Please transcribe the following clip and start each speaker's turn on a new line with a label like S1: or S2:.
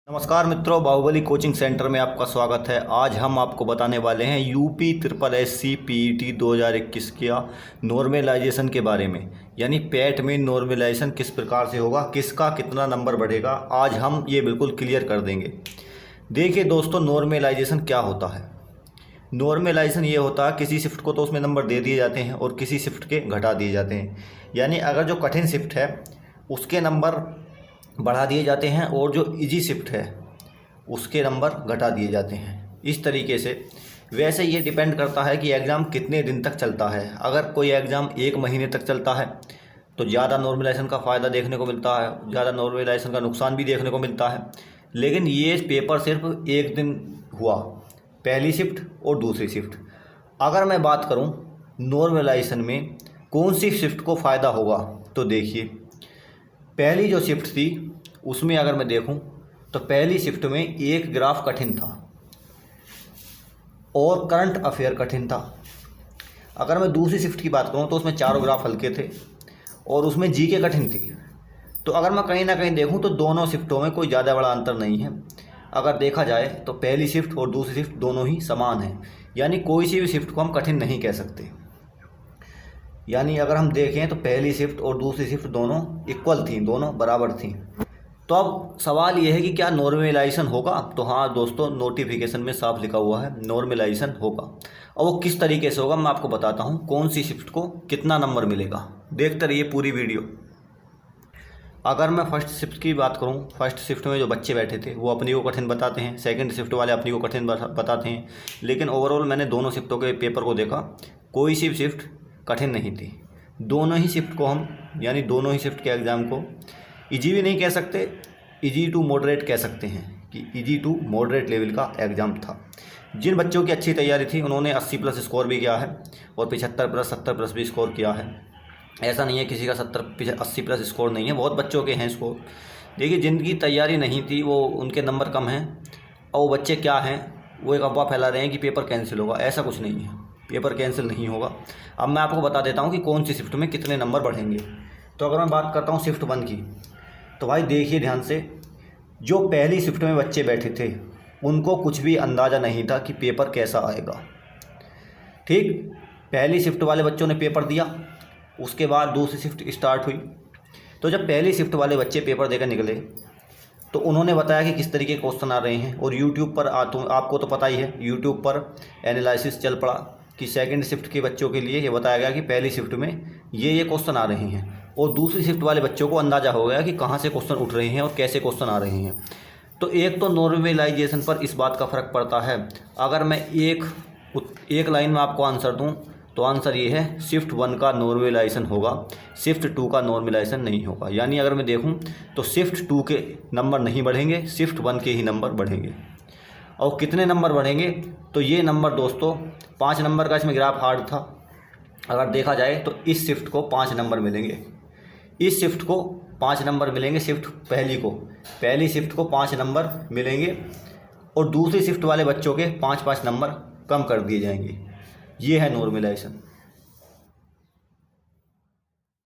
S1: नमस्कार मित्रों, Baahubali coaching centre में आपका स्वागत है। आज हम आपको बताने वाले हैं UP triple S C PET 2021 का नॉर्मलाइजेशन के बारे में। यानी पैट में नॉर्मलाइजेशन किस प्रकार से होगा, किसका कितना नंबर बढ़ेगा, आज हम ये बिल्कुल क्लियर कर देंगे। देखिए दोस्तों, नॉर्मलाइजेशन क्या होता है। नॉर्मलाइजेशन ये होता है किसी शिफ्ट को तो उसमें नंबर दे दिए जाते हैं और किसी शिफ्ट के घटा दिए जाते हैं। यानी अगर जो कठिन शिफ्ट है उसके नंबर बढ़ा दिए जाते हैं और जो इजी शिफ्ट है उसके नंबर घटा दिए जाते हैं। इस तरीके से वैसे ये डिपेंड करता है कि एग्ज़ाम कितने दिन तक चलता है। अगर कोई एग्ज़ाम 1 महीने तक चलता है तो ज़्यादा नॉर्मलाइजेशन का फ़ायदा देखने को मिलता है, ज़्यादा नॉर्मलाइजेशन का नुकसान भी देखने को मिलता है। लेकिन ये पेपर सिर्फ 1 दिन हुआ, पहली शिफ्ट और दूसरी शिफ्ट। अगर मैं बात करूँ नॉर्मलाइजेशन में कौन सी शिफ्ट को फ़ायदा होगा, तो देखिए पहली जो शिफ्ट थी उसमें अगर मैं देखूं तो पहली शिफ्ट में एक ग्राफ कठिन था और करंट अफेयर कठिन था। अगर मैं दूसरी शिफ्ट की बात करूं तो उसमें 4 ग्राफ हल्के थे और उसमें जीके कठिन थी। तो अगर मैं कहीं ना कहीं देखूं तो दोनों शिफ्टों में कोई ज़्यादा बड़ा अंतर नहीं है। अगर देखा जाए तो पहली शिफ्ट और दूसरी शिफ्ट दोनों ही समान हैं, यानी कोई सी भी शिफ्ट को हम कठिन नहीं कह सकते। यानी अगर हम देखें तो पहली शिफ्ट और दूसरी शिफ्ट दोनों इक्वल थी, दोनों बराबर थी। तो अब सवाल ये है कि क्या नॉर्मलाइजेशन होगा। तो हाँ दोस्तों, नोटिफिकेशन में साफ लिखा हुआ है नॉर्मलाइजेशन होगा। और वो किस तरीके से होगा मैं आपको बताता हूँ, कौन सी शिफ्ट को कितना नंबर मिलेगा। देखते रहिए पूरी वीडियो। अगर मैं फर्स्ट शिफ्ट की बात करूँ, फर्स्ट शिफ्ट में जो बच्चे बैठे थे वो अपनी को कठिन बताते हैं, सेकंड शिफ्ट वाले अपनी को कठिन बताते हैं। लेकिन ओवरऑल मैंने दोनों शिफ्टों के पेपर को देखा, कोई सी शिफ्ट कठिन नहीं थी। दोनों ही शिफ्ट को हम, यानी दोनों ही शिफ्ट के एग्ज़ाम को इजी भी नहीं कह सकते, इजी टू मॉडरेट कह सकते हैं कि इजी टू मॉडरेट लेवल का एग्ज़ाम था। जिन बच्चों की अच्छी तैयारी थी उन्होंने 80+ स्कोर भी किया है और 75+, 70+ भी स्कोर किया है। ऐसा नहीं है किसी का 80+ स्कोर नहीं है, बहुत बच्चों के हैं स्कोर। देखिए जिनकी तैयारी नहीं थी वो उनके नंबर कम हैं, और वो बच्चे क्या हैं, वो एक अफवाह फैला रहे हैं कि पेपर कैंसिल होगा। ऐसा कुछ नहीं है, पेपर कैंसिल नहीं होगा। अब मैं आपको बता देता हूँ कि कौन सी शिफ्ट में कितने नंबर बढ़ेंगे। तो अगर मैं बात करता हूँ शिफ्ट 1 की, तो भाई देखिए ध्यान से, जो पहली शिफ्ट में बच्चे बैठे थे उनको कुछ भी अंदाज़ा नहीं था कि पेपर कैसा आएगा। ठीक, पहली शिफ्ट वाले बच्चों ने पेपर दिया, उसके बाद दूसरी शिफ्ट स्टार्ट हुई। तो जब पहली शिफ्ट वाले बच्चे पेपर देकर निकले तो उन्होंने बताया कि किस तरीके के क्वेश्चन आ रहे हैं। और यूट्यूब पर आपको तो पता ही है, यूट्यूब पर एनालिसिस चल पड़ा कि सेकंड शिफ्ट के बच्चों के लिए ये बताया गया कि पहली शिफ्ट में ये क्वेश्चन आ रहे हैं, और दूसरी शिफ्ट वाले बच्चों को अंदाज़ा हो गया कि कहाँ से क्वेश्चन उठ रहे हैं और कैसे क्वेश्चन आ रहे हैं। तो एक तो नॉर्मलाइजेशन पर इस बात का फ़र्क पड़ता है। अगर मैं एक लाइन में आपको आंसर दूँ तो आंसर ये है, शिफ्ट 1 का नॉर्मलाइजेशन होगा, शिफ्ट 2 का नॉर्मलाइजेशन नहीं होगा। यानी अगर मैं देखूँ तो शिफ्ट 2 के नंबर नहीं बढ़ेंगे, शिफ्ट 1 के ही नंबर बढ़ेंगे। और कितने नंबर बढ़ेंगे, तो ये नंबर दोस्तों 5 नंबर का इसमें ग्राफ हार्ड था। अगर देखा जाए तो इस शिफ्ट को 5 नंबर मिलेंगे, इस शिफ्ट को 5 नंबर मिलेंगे, शिफ्ट पहली शिफ्ट को 5 नंबर मिलेंगे, और दूसरी शिफ्ट वाले बच्चों के 5-5 नंबर कम कर दिए जाएंगे। ये है नॉर्मलाइजेशन।